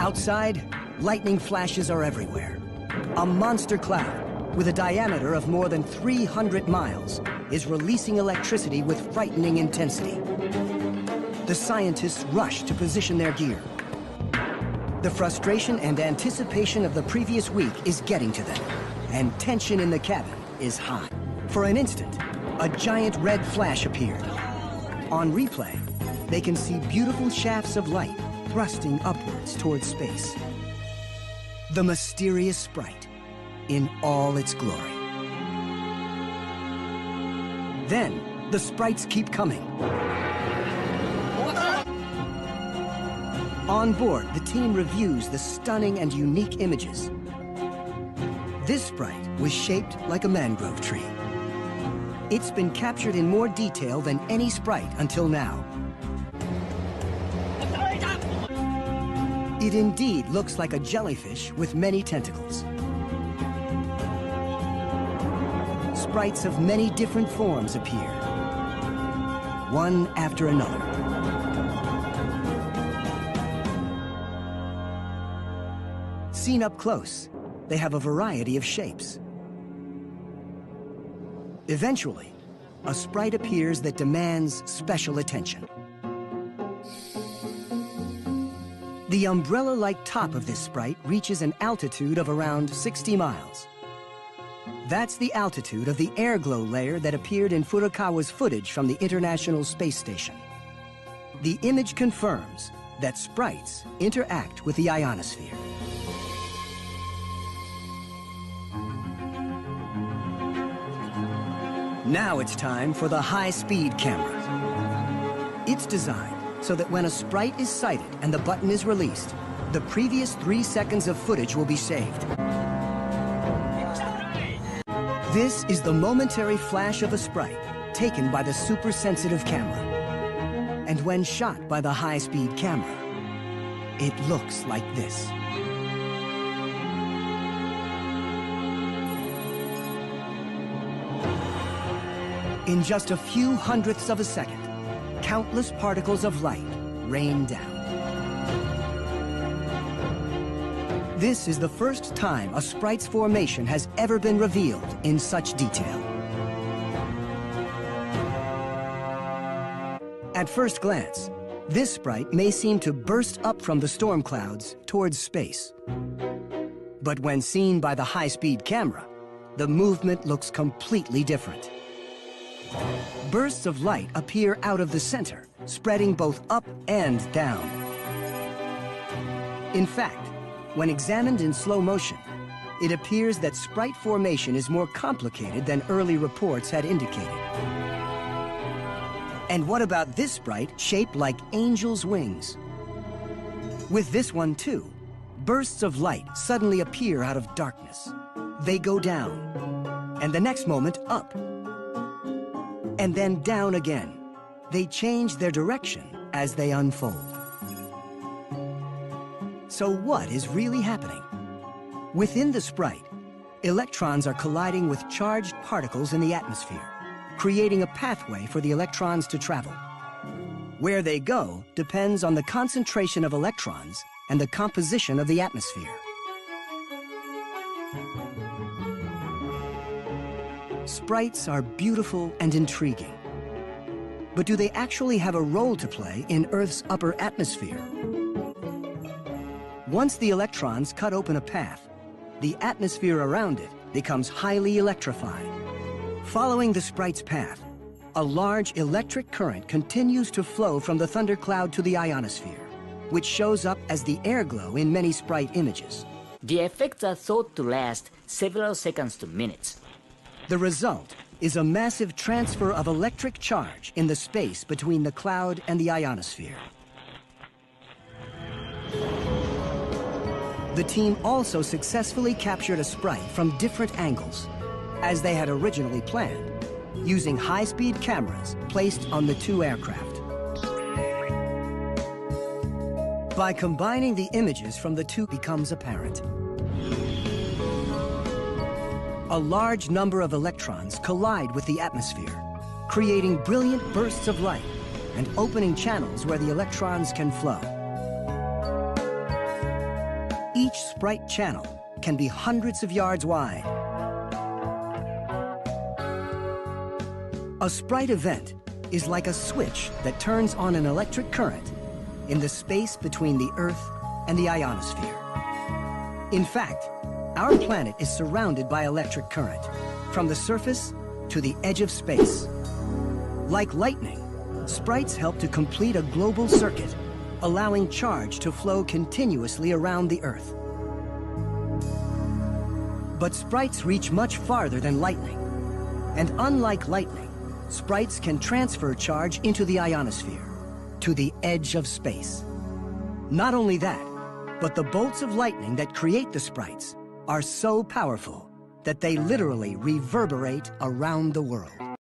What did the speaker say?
Outside, lightning flashes are everywhere. A monster cloud, with a diameter of more than 300 miles, is releasing electricity with frightening intensity. The scientists rush to position their gear. The frustration and anticipation of the previous week is getting to them, and tension in the cabin is high. For an instant, a giant red flash appeared. On replay, they can see beautiful shafts of light thrusting upwards towards space. The mysterious Sprite in all its glory. Then, the Sprites keep coming. On board, the team reviews the stunning and unique images. This Sprite was shaped like a mangrove tree. It's been captured in more detail than any Sprite until now. It indeed looks like a jellyfish with many tentacles. Sprites of many different forms appear, one after another. Seen up close, they have a variety of shapes. Eventually, a Sprite appears that demands special attention. The umbrella-like top of this Sprite reaches an altitude of around 60 miles. That's the altitude of the airglow layer that appeared in Furukawa's footage from the International Space Station. The image confirms that Sprites interact with the ionosphere. Now it's time for the high-speed camera. It's designed so that when a Sprite is sighted and the button is released, the previous 3 seconds of footage will be saved. This is the momentary flash of a Sprite taken by the super-sensitive camera. And when shot by the high-speed camera, it looks like this. In just a few hundredths of a second, countless particles of light rain down. This is the first time a Sprite's formation has ever been revealed in such detail. At first glance, this Sprite may seem to burst up from the storm clouds towards space. But when seen by the high-speed camera, the movement looks completely different. Bursts of light appear out of the center, spreading both up and down. In fact, when examined in slow motion, it appears that Sprite formation is more complicated than early reports had indicated. And what about this Sprite shaped like angels' wings? With this one too, bursts of light suddenly appear out of darkness. They go down, and the next moment up, and then down again. They change their direction as they unfold. So what is really happening? Within the Sprite, electrons are colliding with charged particles in the atmosphere, creating a pathway for the electrons to travel. Where they go depends on the concentration of electrons and the composition of the atmosphere. Sprites are beautiful and intriguing. But do they actually have a role to play in Earth's upper atmosphere? Once the electrons cut open a path, the atmosphere around it becomes highly electrified. Following the Sprite's path, a large electric current continues to flow from the thundercloud to the ionosphere, which shows up as the airglow in many Sprite images. The effects are thought to last several seconds to minutes. The result is a massive transfer of electric charge in the space between the cloud and the ionosphere. The team also successfully captured a Sprite from different angles, as they had originally planned, using high-speed cameras placed on the 2 aircraft. By combining the images from the 2 becomes apparent. A large number of electrons collide with the atmosphere, creating brilliant bursts of light and opening channels where the electrons can flow. each sprite channel can be hundreds of yards wide. A sprite event is like a switch that turns on an electric current in the space between the Earth and the ionosphere. In fact, our planet is surrounded by electric current, from the surface to the edge of space. Like lightning, sprites help to complete a global circuit, allowing charge to flow continuously around the Earth. But sprites reach much farther than lightning. And unlike lightning, sprites can transfer charge into the ionosphere, to the edge of space. Not only that, but the bolts of lightning that create the sprites are so powerful that they literally reverberate around the world.